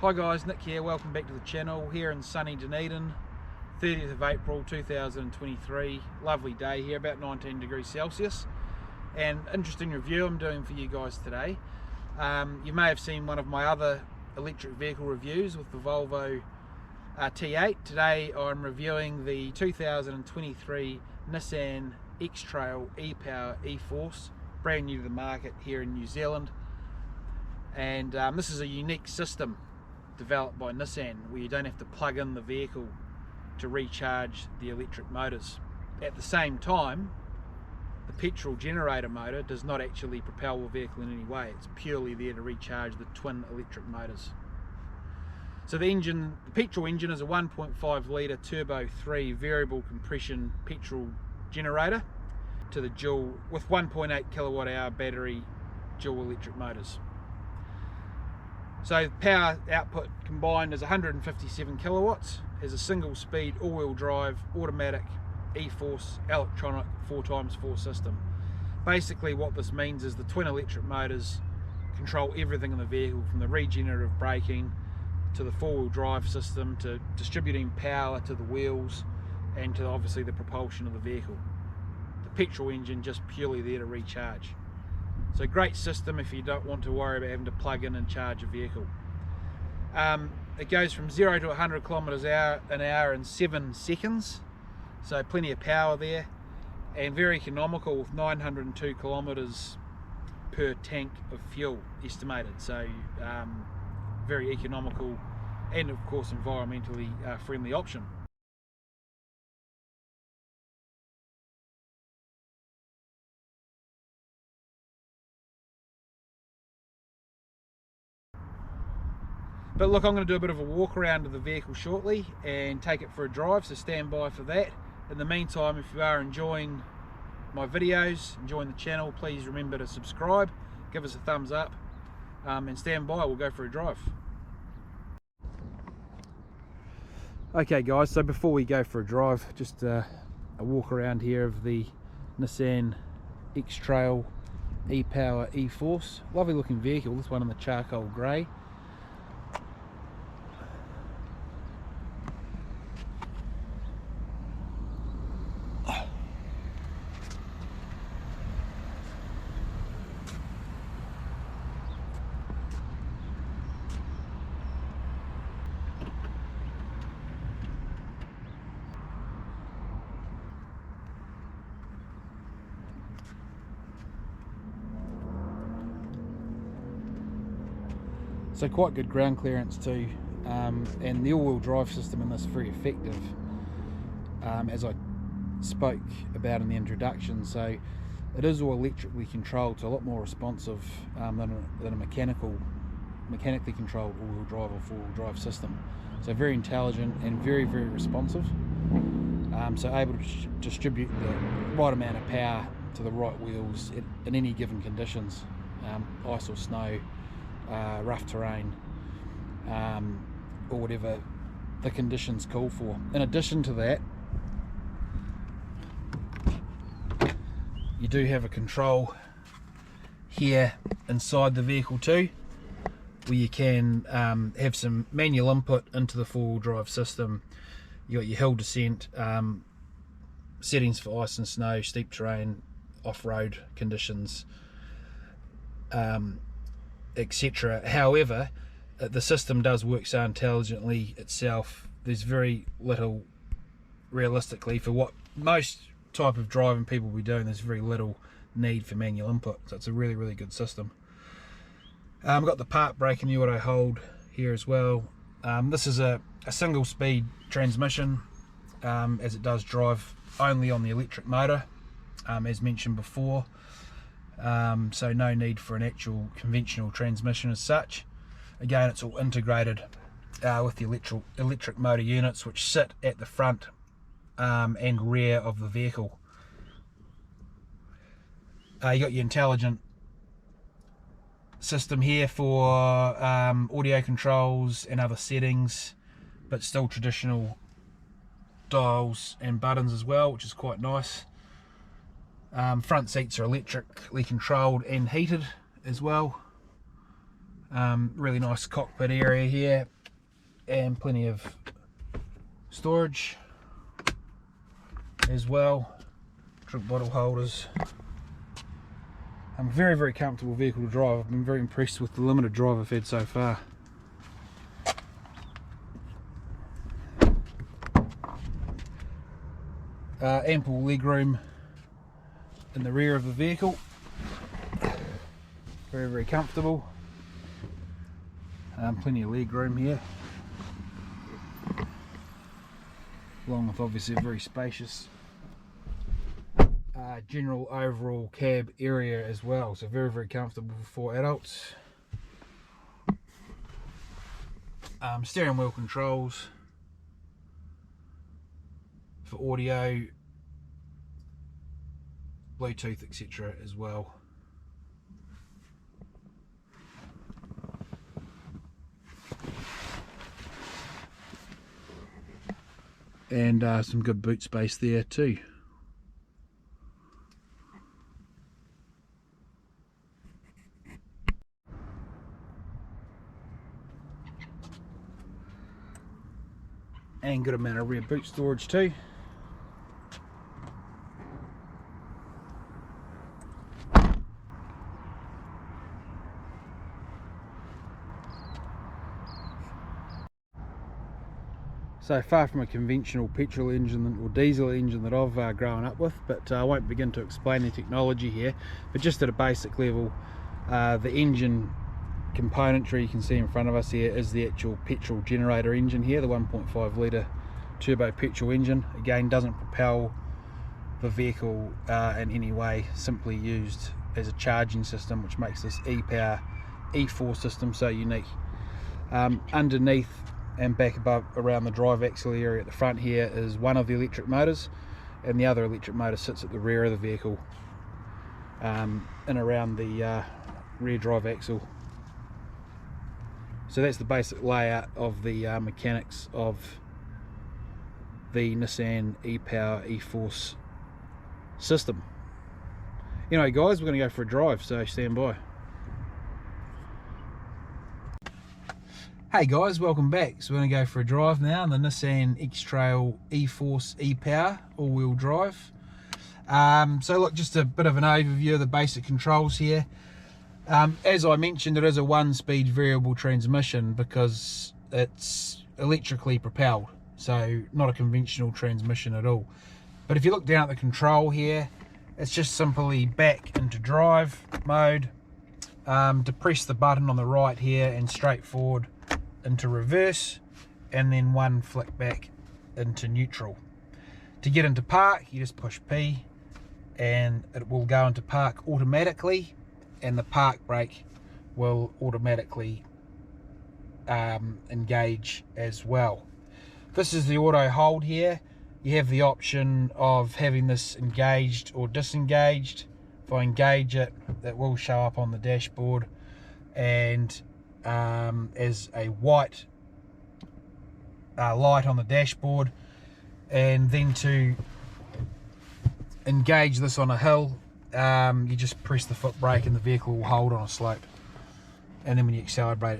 Hi guys, Nick here, welcome back to the channel here in sunny Dunedin, 30th of April 2023, lovely day here, about 19 degrees Celsius, and interesting review I'm doing for you guys today. You may have seen one of my other electric vehicle reviews with the Volvo T8. Today I'm reviewing the 2023 Nissan X Trail e-Power e-Force, brand new to the market here in New Zealand, and this is a unique system developed by Nissan where you don't have to plug in the vehicle to recharge the electric motors. At the same time, the petrol generator motor does not actually propel the vehicle in any way. It's purely there to recharge the twin electric motors. So the petrol engine is a 1.5 litre turbo 3 variable compression petrol generator to the dual with 1.8 kilowatt hour battery dual electric motors. So power output combined is 157 kilowatts, has a single speed all-wheel drive automatic e-Force electronic 4x4 system. Basically what this means is the twin electric motors control everything in the vehicle, from the regenerative braking to the four-wheel drive system to distributing power to the wheels and to obviously the propulsion of the vehicle. The petrol engine just purely there to recharge. So great system if you don't want to worry about having to plug in and charge a vehicle. It goes from 0 to 100 kilometers an hour in 7 seconds, so plenty of power there, and very economical with 902 kilometers per tank of fuel estimated. So very economical and of course environmentally friendly option. But look, I'm going to do a bit of a walk around of the vehicle shortly and take it for a drive, so stand by for that. In the meantime, if you are enjoying my videos, enjoying the channel, please remember to subscribe, give us a thumbs up, and stand by, we'll go for a drive. Okay guys, so before we go for a drive, just a walk around here of the Nissan X Trail e-Power e-Force. Lovely looking vehicle, this one in the charcoal grey. So quite good ground clearance too, and the all-wheel drive system in this is very effective, as I spoke about in the introduction. So it is all electrically controlled, so a lot more responsive than a mechanically controlled all-wheel drive or four-wheel drive system. So very intelligent and very responsive, so able to distribute the right amount of power to the right wheels in any given conditions, ice or snow, rough terrain, or whatever the conditions call for. In addition to that, you do have a control here inside the vehicle too, where you can have some manual input into the four-wheel drive system. You got your hill descent, settings for ice and snow, steep terrain, off-road conditions, etc. However, the system does work so intelligently itself, there's very little, realistically, for what most type of driving people will be doing, there's very little need for manual input, so it's a really good system. I've got the park brake and the auto hold here as well. This is a single speed transmission, as it does drive only on the electric motor, as mentioned before. So no need for an actual conventional transmission as such. Again, it's all integrated with the electric motor units, which sit at the front and rear of the vehicle. You got your intelligent system here for audio controls and other settings, but still traditional dials and buttons as well, which is quite nice. Front seats are electrically controlled and heated as well. Really nice cockpit area here, and plenty of storage as well. Drink bottle holders. Very, very comfortable vehicle to drive. I've been very impressed with the limited drive I've had so far. Ample legroom in the rear of the vehicle. Very, very comfortable. Plenty of legroom here, along with obviously a very spacious general overall cab area as well. So very, very comfortable for adults. Steering wheel controls for audio, Bluetooth, etc. as well. And some good boot space there too. And good amount of rear boot storage too. So far from a conventional petrol engine or diesel engine that I've grown up with, but I won't begin to explain the technology here, but just at a basic level, the engine componentry you can see in front of us here is the actual petrol generator engine here, the 1.5 litre turbo petrol engine. Again, doesn't propel the vehicle in any way, simply used as a charging system, which makes this e-power E4 system so unique. Underneath and back above around the drive axle area at the front here is one of the electric motors, and the other electric motor sits at the rear of the vehicle, and around the rear drive axle. So that's the basic layout of the mechanics of the Nissan e-power E-Force system. Anyway guys, we're going to go for a drive, so stand by. Hey guys, welcome back. So we're going to go for a drive now in the Nissan X Trail E-Force e-power all-wheel drive. So look, just a bit of an overview of the basic controls here. As I mentioned, it is a 1-speed variable transmission because it's electrically propelled, so not a conventional transmission at all. But if you look down at the control here, it's just simply back into drive mode, to press the button on the right here, and straight forward into reverse, and then one flick back into neutral. To get into park, you just push P and it will go into park automatically, and the park brake will automatically engage as well. This is the auto hold here. You have the option of having this engaged or disengaged. If I engage it, that will show up on the dashboard and as a white light on the dashboard. And then to engage this on a hill, you just press the foot brake and the vehicle will hold on a slope, and then when you accelerate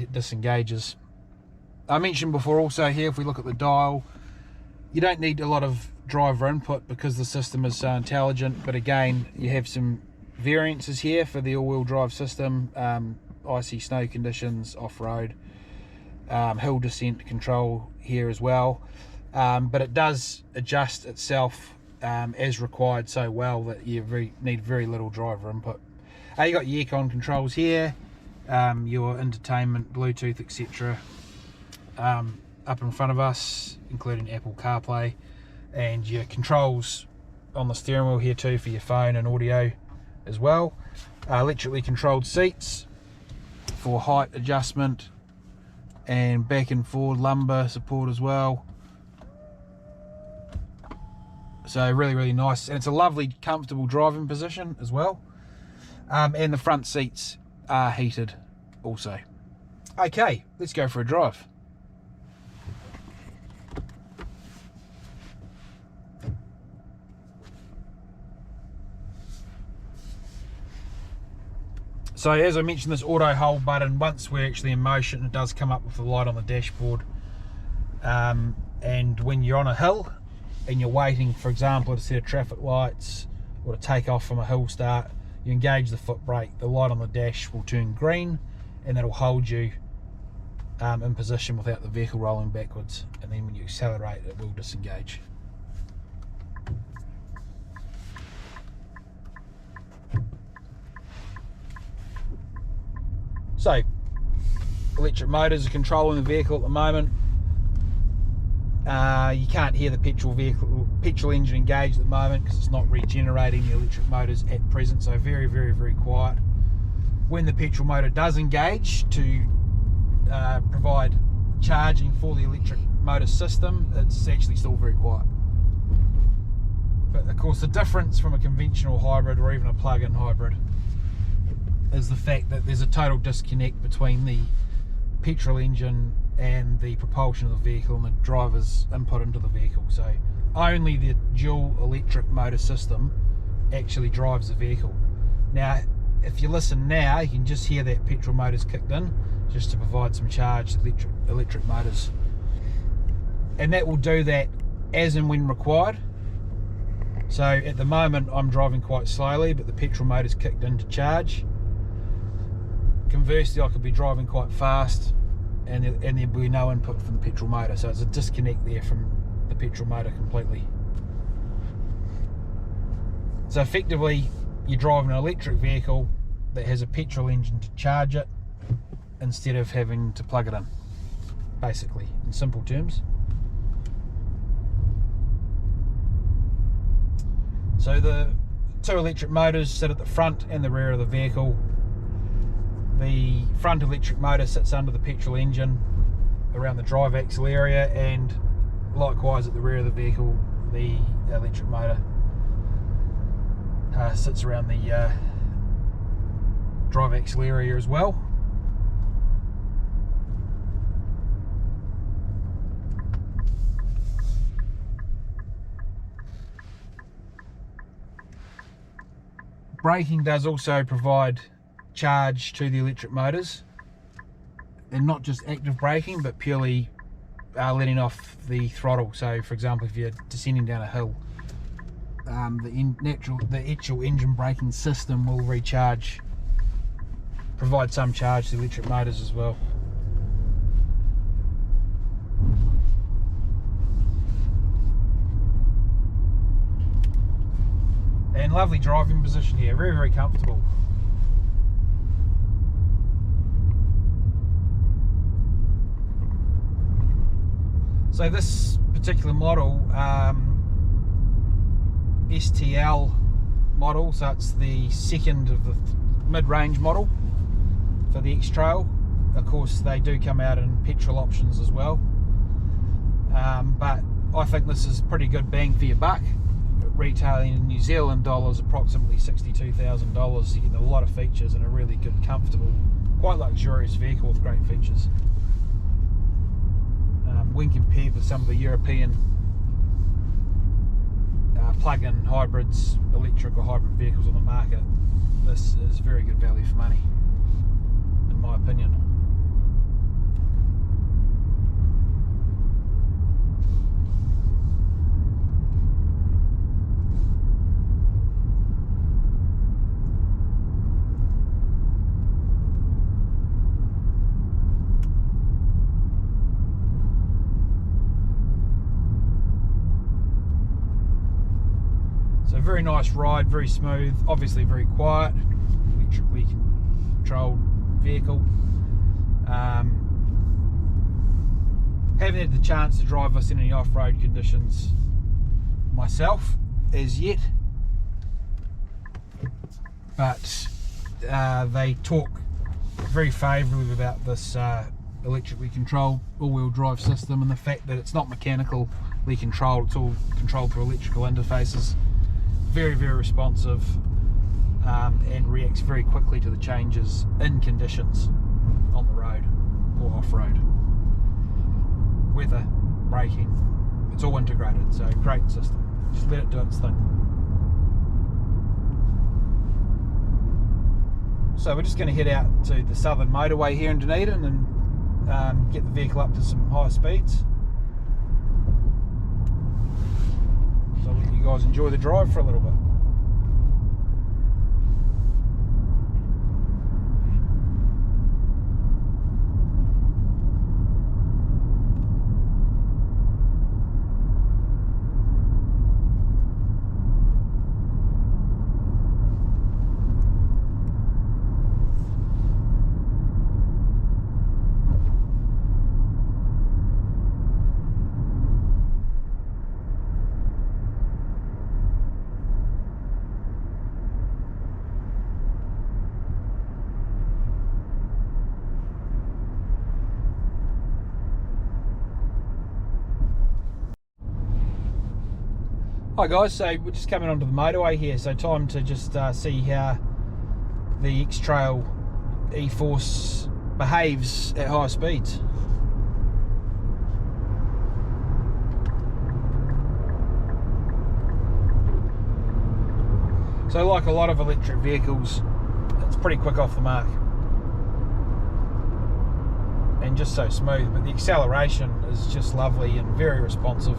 it disengages. I mentioned before also here, if we look at the dial, you don't need a lot of driver input because the system is so intelligent, but again, you have some variances here for the all-wheel drive system. Icy snow conditions, off-road, hill descent control here as well, but it does adjust itself as required so well that you need very little driver input. You got your aircon controls here, your entertainment, Bluetooth, etc. Up in front of us, including Apple CarPlay, and your controls on the steering wheel here too for your phone and audio as well. Electrically controlled seats for height adjustment and back and forward lumbar support as well. So really nice, and it's a lovely comfortable driving position as well. And the front seats are heated also. Okay, let's go for a drive. So as I mentioned, this auto hold button, once we're actually in motion, it does come up with the light on the dashboard. And when you're on a hill and you're waiting, for example, at a set of traffic lights or to take off from a hill start, you engage the foot brake, the light on the dash will turn green, and that'll hold you in position without the vehicle rolling backwards. And then when you accelerate, it will disengage. So, electric motors are controlling the vehicle at the moment. You can't hear the petrol engine engaged at the moment because it's not regenerating the electric motors at present, so very, very, very quiet. When the petrol motor does engage to provide charging for the electric motor system, it's actually still very quiet. But of course, the difference from a conventional hybrid or even a plug-in hybrid is the fact that there's a total disconnect between the petrol engine and the propulsion of the vehicle and the driver's input into the vehicle. So only the dual electric motor system actually drives the vehicle. Now if you listen now, you can just hear that petrol motor's kicked in just to provide some charge to electric motors, and that will do that as and when required. So at the moment I'm driving quite slowly, but the petrol motor's kicked in to charge. Conversely, I could be driving quite fast and there'd be no input from the petrol motor, so it's a disconnect there from the petrol motor completely. So effectively, you're driving an electric vehicle that has a petrol engine to charge it instead of having to plug it in, basically, in simple terms. So the two electric motors sit at the front and the rear of the vehicle. The front electric motor sits under the petrol engine around the drive axle area, and likewise at the rear of the vehicle, the electric motor sits around the drive axle area as well. Braking does also provide charge to the electric motors, and not just active braking, but purely letting off the throttle. So for example, if you're descending down a hill, the actual engine braking system will recharge, provide some charge to the electric motors as well. And lovely driving position here, very, very comfortable. So this particular model, STL model, so it's the second of the mid-range model for the X Trail. Of course, they do come out in petrol options as well, but I think this is pretty good bang for your buck. Retailing in New Zealand dollars approximately $62,000, you get a lot of features and a really good, comfortable, quite luxurious vehicle with great features. When compared with some of the European plug-in hybrids, electric or hybrid vehicles on the market, this is very good value for money, in my opinion. Very nice ride, very smooth, obviously very quiet, electrically controlled vehicle. Haven't had the chance to drive this in any off-road conditions myself as yet, but they talk very favourably about this electrically controlled all-wheel drive system, and the fact that it's not mechanically controlled, it's all controlled through electrical interfaces. Very, very responsive, and reacts very quickly to the changes in conditions on the road or off-road. Weather, braking, it's all integrated, so great system. Just let it do its thing. So we're just going to head out to the southern motorway here in Dunedin and get the vehicle up to some high speeds. So I'll let you guys enjoy the drive for a little bit. Hi guys, so we're just coming onto the motorway here, so time to just see how the X Trail E-Force behaves at high speeds. So like a lot of electric vehicles, it's pretty quick off the mark and just so smooth, but the acceleration is just lovely and very responsive.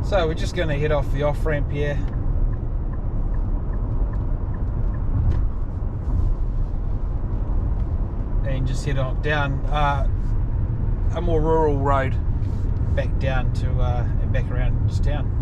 So we're just going to head off the off-ramp here. And just head on down a more rural road back down to and back around to town.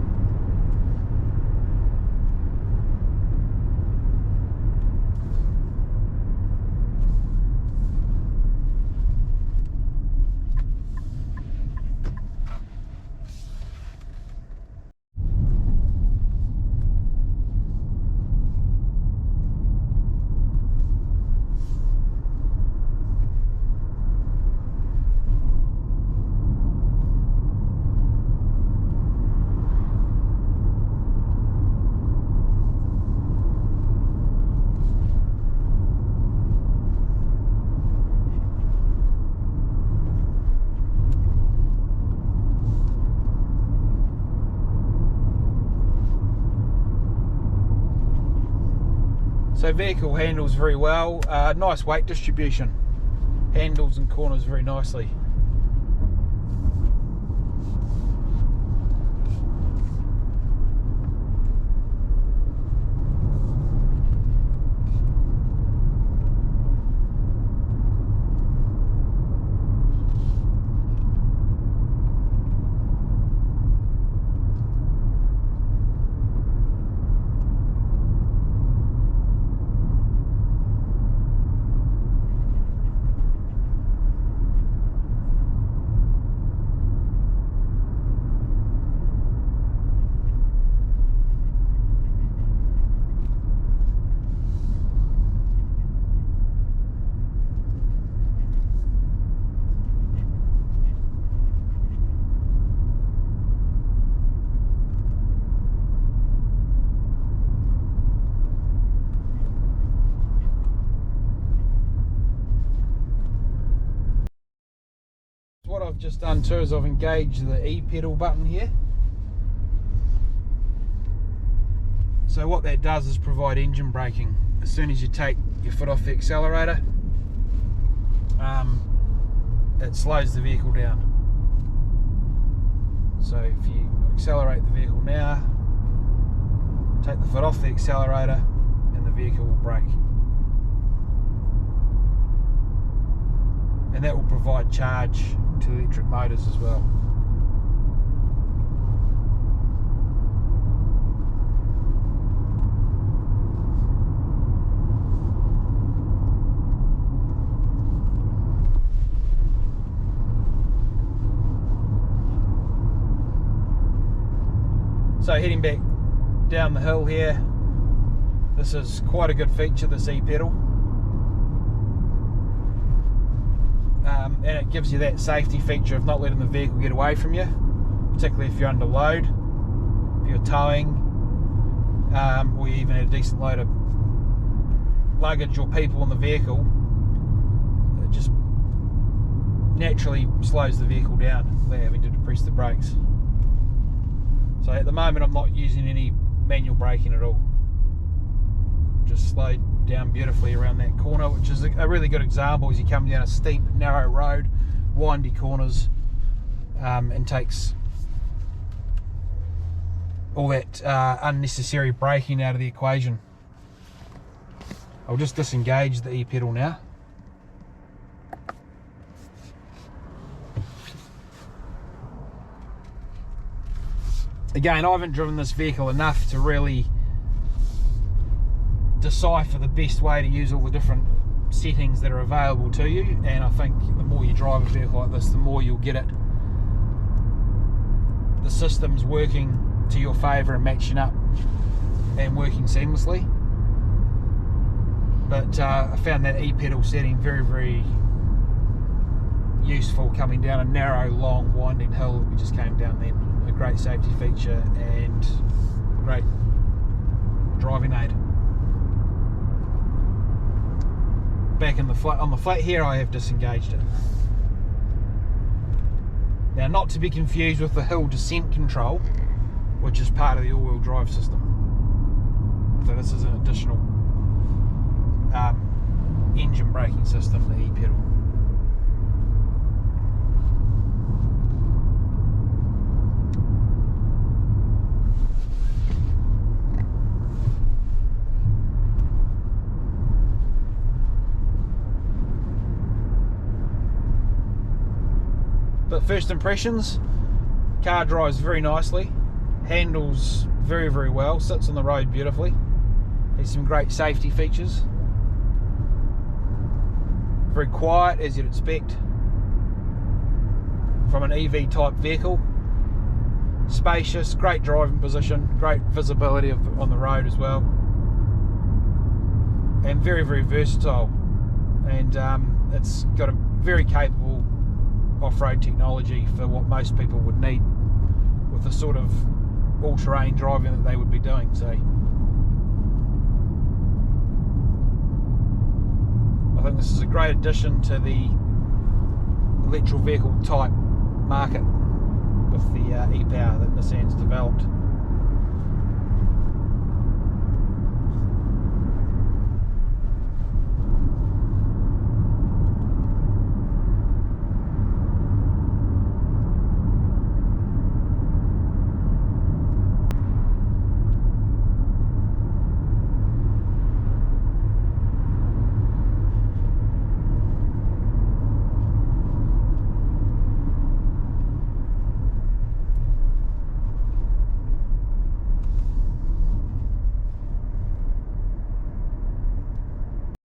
So vehicle handles very well, nice weight distribution, handles and corners very nicely. I've just done too is I've engaged the E-pedal button here. So what that does is provide engine braking. As soon as you take your foot off the accelerator, it slows the vehicle down. So if you accelerate the vehicle now, take the foot off the accelerator, and the vehicle will brake. And that will provide charge to electric motors as well. So heading back down the hill here, this is quite a good feature, this E-pedal. And it gives you that safety feature of not letting the vehicle get away from you, particularly if you're under load, if you're towing, or you even had a decent load of luggage or people in the vehicle. It just naturally slows the vehicle down without having to depress the brakes. So at the moment I'm not using any manual braking at all. Just slowed down beautifully around that corner, which is a really good example as you come down a steep, narrow road, windy corners, and takes all that unnecessary braking out of the equation. I'll just disengage the E-pedal now. Again, I haven't driven this vehicle enough to really decipher the best way to use all the different settings that are available to you, and I think the more you drive a vehicle like this, the more you'll get it. The system's working to your favour and matching up and working seamlessly. But I found that E-pedal setting very, very useful coming down a narrow, long, winding hill that we just came down then. A great safety feature and great driving aid. Back in the flat, on the flat here, I have disengaged it. Now, not to be confused with the hill descent control, which is part of the all-wheel drive system. So this is an additional engine braking system, the E-pedal. But first impressions, car drives very nicely, handles very, very well, sits on the road beautifully, has some great safety features, very quiet as you'd expect from an EV type vehicle, spacious, great driving position, great visibility on the road as well, and very, very versatile, and it's got a very capable off-road technology for what most people would need with the sort of all-terrain driving that they would be doing. So I think this is a great addition to the electric vehicle type market with the e-power that Nissan's developed.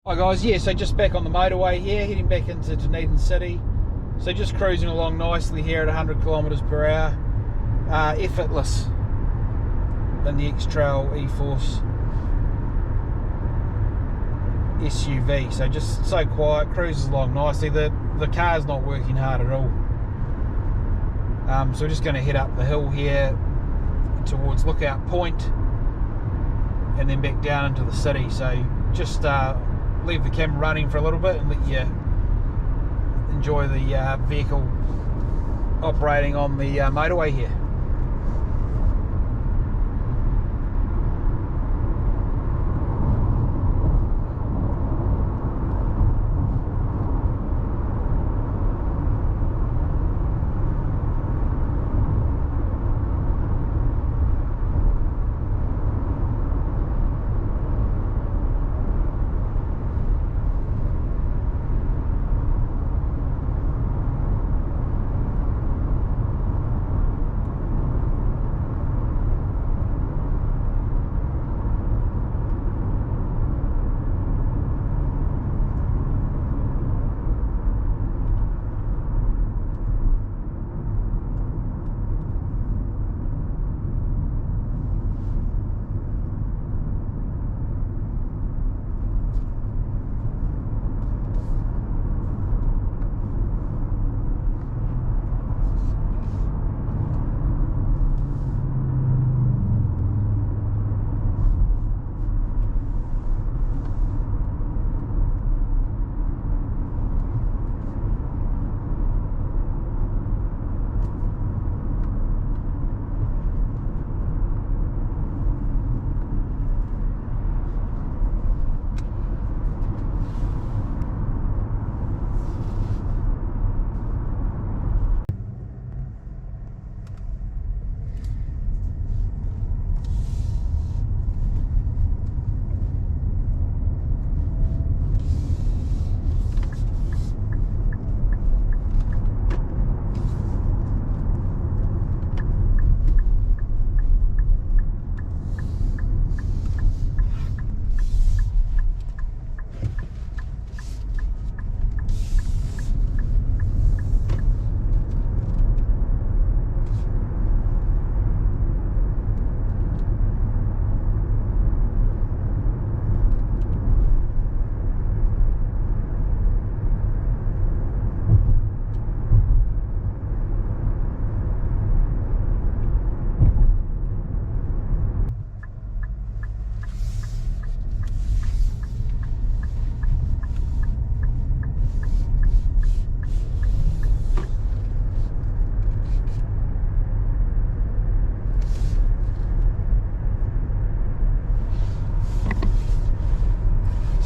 Hi guys, yeah, so just back on the motorway here, heading back into Dunedin City. So just cruising along nicely here at 100 kilometers per hour, effortless in the X Trail SUV. So just so quiet, cruises along nicely. The car's not working hard at all. So we're just going to head up the hill here towards Lookout Point and then back down into the city. So just leave the camera running for a little bit and let you enjoy the vehicle operating on the motorway here.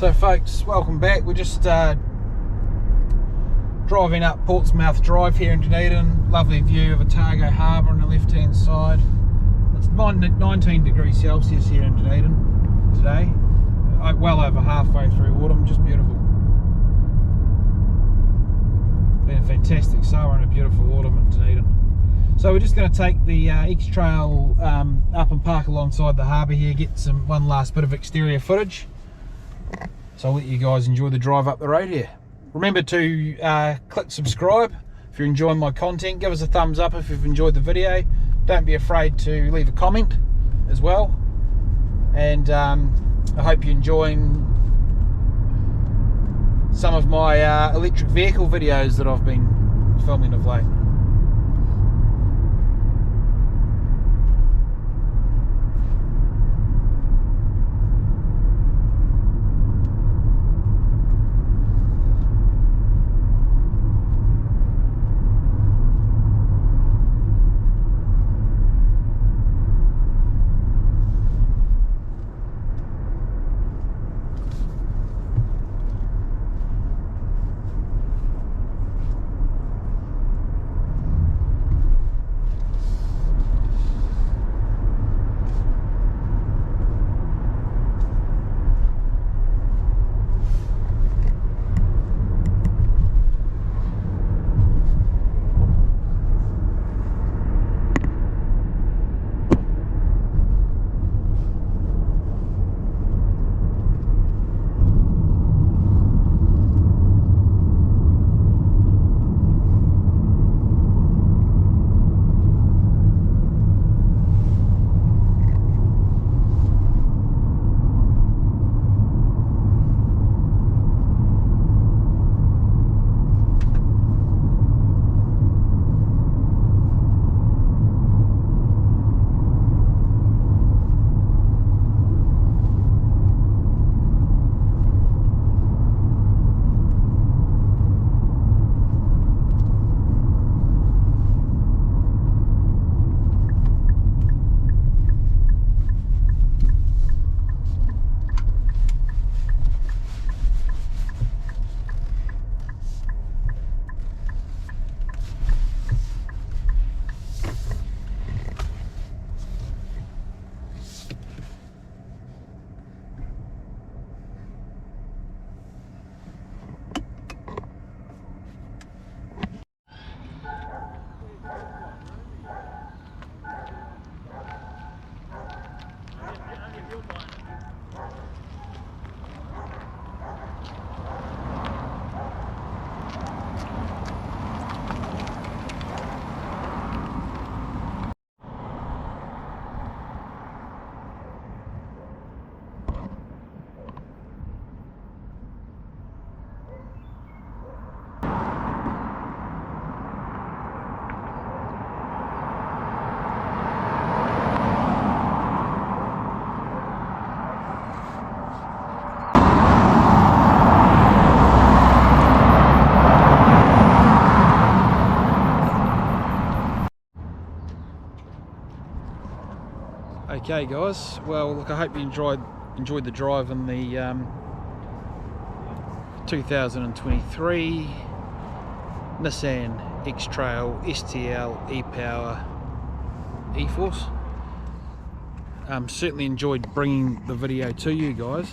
So folks, welcome back. We're just driving up Portsmouth Drive here in Dunedin. Lovely view of Otago Harbour on the left hand side. It's 19 degrees Celsius here in Dunedin today. Well over halfway through autumn, just beautiful. Been a fantastic summer and a beautiful autumn in Dunedin. So we're just going to take the X Trail up and park alongside the harbour here, get one last bit of exterior footage. So I'll let you guys enjoy the drive up the road here. Remember to click subscribe if you're enjoying my content. Give us a thumbs up if you've enjoyed the video. Don't be afraid to leave a comment as well. And I hope you're enjoying some of my electric vehicle videos that I've been filming of late. Okay guys, well look, I hope you enjoyed the drive in the 2023 Nissan X Trail STL e-Power e-Force. Certainly enjoyed bringing the video to you guys.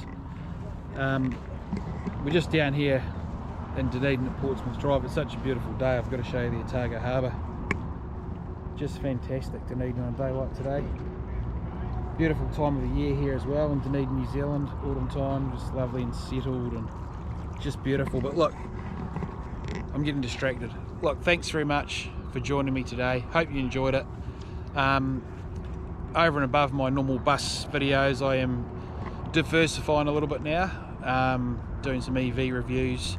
We're just down here in Dunedin at Portsmouth Drive. It's such a beautiful day. I've got to show you the Otago Harbour. Just fantastic Dunedin on a day like today. Beautiful time of the year here as well in Dunedin, New Zealand. Autumn time, just lovely and settled and just beautiful. But look, I'm getting distracted. Look, thanks very much for joining me today. Hope you enjoyed it. Over and above my normal bus videos, I am diversifying a little bit now, doing some EV reviews.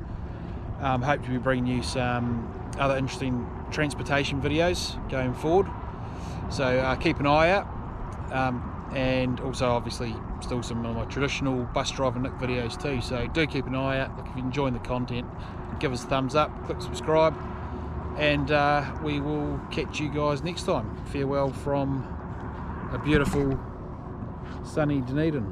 Hope to be bringing you some other interesting transportation videos going forward, so keep an eye out, and also obviously still some of my traditional bus driver Nick videos too, so do keep an eye out. Look, if you're enjoying the content, give us a thumbs up, click subscribe, and we will catch you guys next time. Farewell from a beautiful sunny Dunedin.